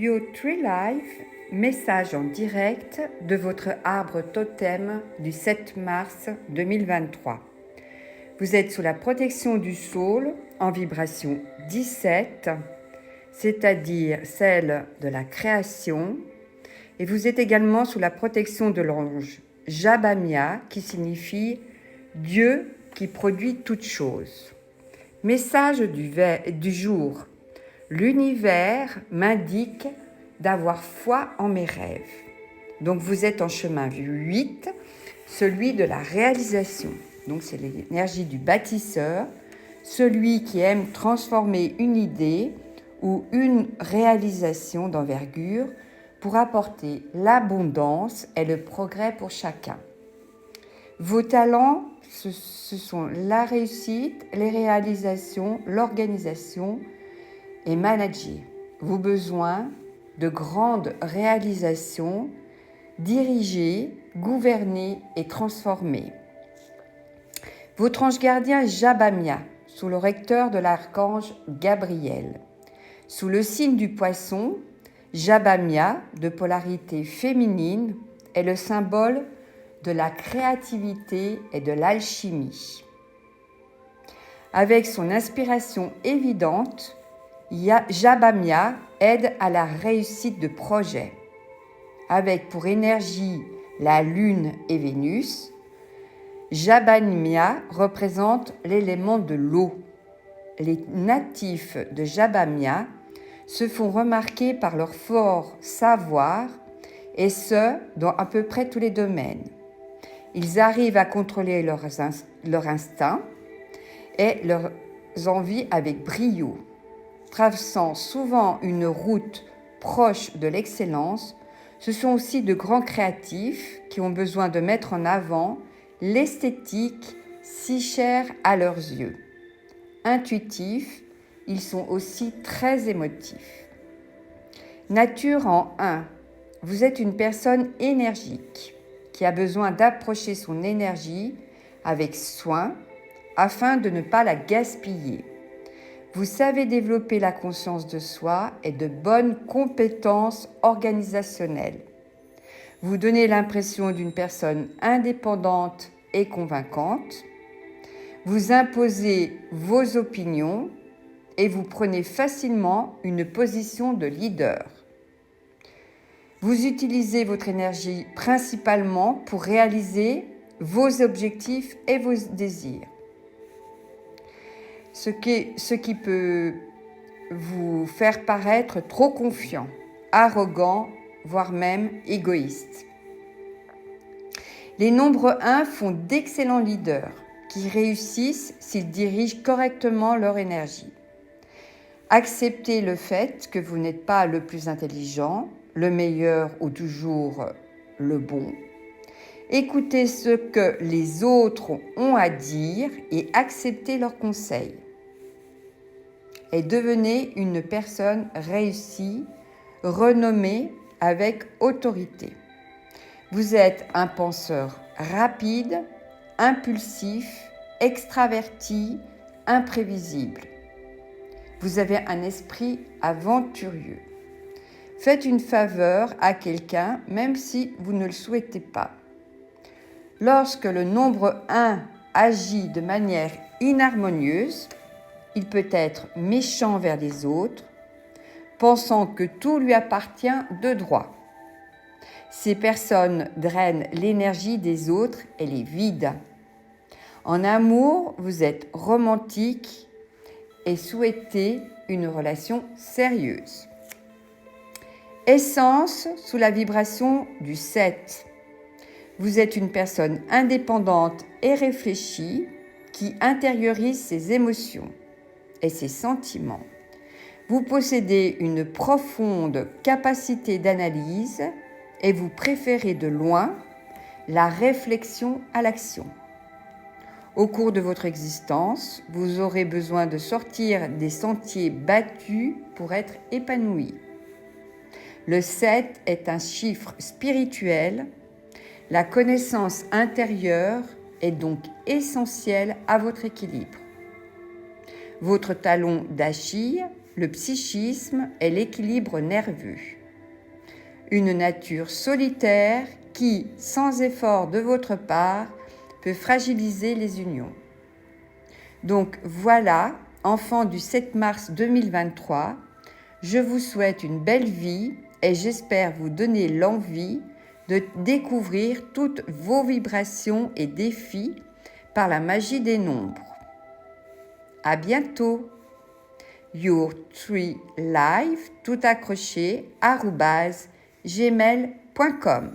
Your Tree Life, message en direct de votre arbre totem du 7 mars 2023. Vous êtes sous la protection du Soul en vibration 17, c'est-à-dire celle de la création, et vous êtes également sous la protection de l'ange Jabamia, qui signifie Dieu qui produit toutes choses. Message du jour. L'univers m'indique d'avoir foi en mes rêves. Donc vous êtes en chemin 8, celui de la réalisation. Donc c'est l'énergie du bâtisseur, celui qui aime transformer une idée ou une réalisation d'envergure pour apporter l'abondance et le progrès pour chacun. Vos talents, ce sont la réussite, les réalisations, l'organisation et manager. Vos besoins de grandes réalisations, diriger, gouverner et transformer. Votre ange gardien Jabamia, sous le recteur de l'archange Gabriel. Sous le signe du poisson, Jabamia, de polarité féminine, est le symbole de la créativité et de l'alchimie. Avec son inspiration évidente, Jabamia aide à la réussite de projets. Avec pour énergie la Lune et Vénus, Jabamia représente l'élément de l'eau. Les natifs de Jabamia se font remarquer par leur fort savoir, et ce, dans à peu près tous les domaines. Ils arrivent à contrôler leur instinct et leurs envies avec brio. Traversant souvent une route proche de l'excellence, ce sont aussi de grands créatifs qui ont besoin de mettre en avant l'esthétique si chère à leurs yeux. Intuitifs, ils sont aussi très émotifs. Nature en 1. Vous êtes une personne énergique qui a besoin d'approcher son énergie avec soin afin de ne pas la gaspiller. Vous savez développer la conscience de soi et de bonnes compétences organisationnelles. Vous donnez l'impression d'une personne indépendante et convaincante. Vous imposez vos opinions et vous prenez facilement une position de leader. Vous utilisez votre énergie principalement pour réaliser vos objectifs et vos désirs. Ce qui peut vous faire paraître trop confiant, arrogant, voire même égoïste. Les nombres 1 font d'excellents leaders qui réussissent s'ils dirigent correctement leur énergie. Acceptez le fait que vous n'êtes pas le plus intelligent, le meilleur ou toujours le bon. Écoutez ce que les autres ont à dire et acceptez leurs conseils. Et devenez une personne réussie, renommée avec autorité. Vous êtes un penseur rapide, impulsif, extraverti, imprévisible. Vous avez un esprit aventureux. Faites une faveur à quelqu'un même si vous ne le souhaitez pas. Lorsque le nombre 1 agit de manière inharmonieuse, il peut être méchant vers les autres, pensant que tout lui appartient de droit. Ces personnes drainent l'énergie des autres et les vident. En amour, vous êtes romantique et souhaitez une relation sérieuse. Essence sous la vibration du 7. Vous êtes une personne indépendante et réfléchie qui intériorise ses émotions et ses sentiments. Vous possédez une profonde capacité d'analyse et vous préférez de loin la réflexion à l'action. Au cours de votre existence, vous aurez besoin de sortir des sentiers battus pour être épanoui. Le 7 est un chiffre spirituel. La connaissance intérieure est donc essentielle à votre équilibre. Votre talon d'Achille le psychisme et l'équilibre nerveux. Une nature solitaire qui, sans effort de votre part, peut fragiliser les unions. Donc voilà, enfants du 7 mars 2023, je vous souhaite une belle vie et j'espère vous donner l'envie de découvrir toutes vos vibrations et défis par la magie des nombres. À bientôt. Your3life tout accroché @gmail.com